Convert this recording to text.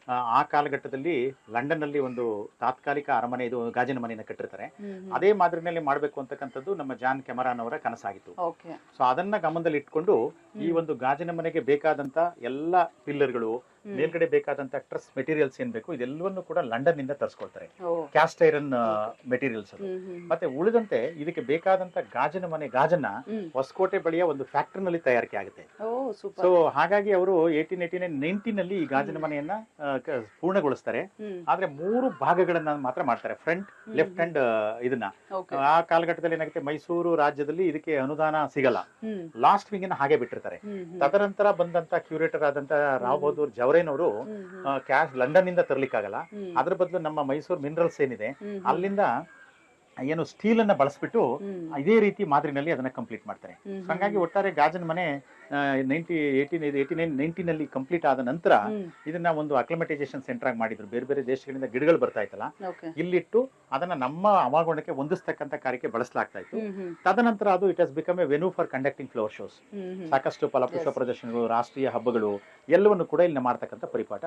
ಆ ಕಾಲಘಟ್ಟದಲ್ಲಿ ಲಂಡನ್ ನಲ್ಲಿ ಒಂದು ತಾತ್ಕಾಲಿಕ ಅರಮನೆ, ಇದು ಗಾಜಿನ ಮನೆಯನ್ನು ಕಟ್ಟಿರ್ತಾರೆ. ಅದೇ ಮಾದರಿನಲ್ಲಿ ಮಾಡಬೇಕು ಅಂತಕ್ಕಂಥದ್ದು ನಮ್ಮ ಜಾನ್ ಕೆಮರಾನ್ ಅವರ ಕನಸಾಗಿತ್ತು. ಸೊ ಅದನ್ನ ಗಮನದಲ್ಲಿ ಇಟ್ಕೊಂಡು ಈ ಒಂದು ಗಾಜಿನ ಮನೆಗೆ ಬೇಕಾದಂತ ಎಲ್ಲ ಪಿಲ್ಲರ್ಗಳು, ಮೇಲ್ಗಡೆ ಬೇಕಾದಂತ ಟ್ರಸ್ ಮೆಟೀರಿಯಲ್ಸ್ ಏನ್ ಬೇಕು ಇದೆಲ್ಲವನ್ನು ಕೂಡ ಲಂಡನ್ ನಿಂದ ತರಿಸ್ಕೊಳ್ತಾರೆ. ಕ್ಯಾಸ್ಟ್ ಐರನ್ ಮೆಟೀರಿಯಲ್ಸ್ ಅದು. ಮತ್ತೆ ಉಳಿದಂತೆ ಇದಕ್ಕೆ ಬೇಕಾದಂತ ಗಾಜಿನ ಮನೆ ಗಾಜನ್ನ ಹೊಸಕೋಟೆ ಬಳಿಯ ಒಂದು ಫ್ಯಾಕ್ಟರಿ ನಲ್ಲಿ ತಯಾರಿಕೆ ಆಗುತ್ತೆ. ಸೊ ಹಾಗಾಗಿ ಅವರು 1889-19 ನಲ್ಲಿ ಈ ಗಾಜಿನ ಮನೆಯನ್ನ ಪೂರ್ಣಗೊಳಿಸ್ತಾರೆ. ಆದ್ರೆ 3 ಭಾಗಗಳನ್ನ ಮಾತ್ರ ಮಾಡ್ತಾರೆ, ಫ್ರಂಟ್, ಲೆಫ್ಟ್ ಅಂಡ್ ಇದನ್ನ. ಆ ಕಾಲಘಟ್ಟದಲ್ಲಿ ಏನಾಗುತ್ತೆ, ಮೈಸೂರು ರಾಜ್ಯದಲ್ಲಿ ಇದಕ್ಕೆ ಅನುದಾನ ಸಿಗಲ್ಲ, ಲಾಸ್ಟ್ ವಿಂಗ್ ಹಾಗೆ ಬಿಟ್ಟಿರ್ತಾರೆ. ತದನಂತರ ಬಂದಂತ ಕ್ಯೂರೇಟರ್ ಆದಂತ ರಾವ್ ಬಹದ್ದೂರ್ ಜವರೇನ್ ಅವರು ಕ್ಯಾಶ್ ಲಂಡನ್ ನಿಂದ ತರ್ಲಿಕ್ಕಾಗಲ್ಲ, ಅದ್ರ ಬದಲು ನಮ್ಮ ಮೈಸೂರು ಮಿನರಲ್ಸ್ ಏನಿದೆ ಅಲ್ಲಿಂದ ಏನು ಸ್ಟೀಲ್ ಅನ್ನ ಬಳಸ್ಬಿಟ್ಟು ಇದೇ ರೀತಿ ಮಾದರಿನಲ್ಲಿ ಅದನ್ನ ಕಂಪ್ಲೀಟ್ ಮಾಡ್ತಾರೆ. ಹಾಗಾಗಿ ಒಟ್ಟಾರೆ ಗಾಜಿನ ಮನೆ 1889-19 ನಲ್ಲಿ ಕಂಪ್ಲೀಟ್ ಆದ ನಂತರ ಇದನ್ನ ಒಂದು ಅಕ್ಲಮಟೈಸೇಷನ್ ಸೆಂಟರ್ ಆಗಿ ಮಾಡಿದ್ರು. ಬೇರೆ ಬೇರೆ ದೇಶಗಳಿಂದ ಗಿಡಗಳು ಬರ್ತಾ ಇತ್ತಲ್ಲ, ಇಲ್ಲಿಟ್ಟು ಅದನ್ನ ನಮ್ಮ ಹವಾಗುಣಕ್ಕೆ ಹೊಂದಿಸ್ತಕ್ಕಂಥ ಕಾರ್ಯಕ್ಕೆ ಬಳಸಲಾಗ್ತಾ ಇತ್ತು. ತದನಂತರ ಅದು it has become A venue for conducting flower shows. ಸಾಕಷ್ಟು ಫಲಪುಷ್ಪ ಪ್ರದರ್ಶನಗಳು, ರಾಷ್ಟ್ರೀಯ ಹಬ್ಬಗಳು ಎಲ್ಲವನ್ನು ಕೂಡ ಇಲ್ಲಿ ಮಾಡ್ತಕ್ಕಂಥ ಪರಿಪಾಠ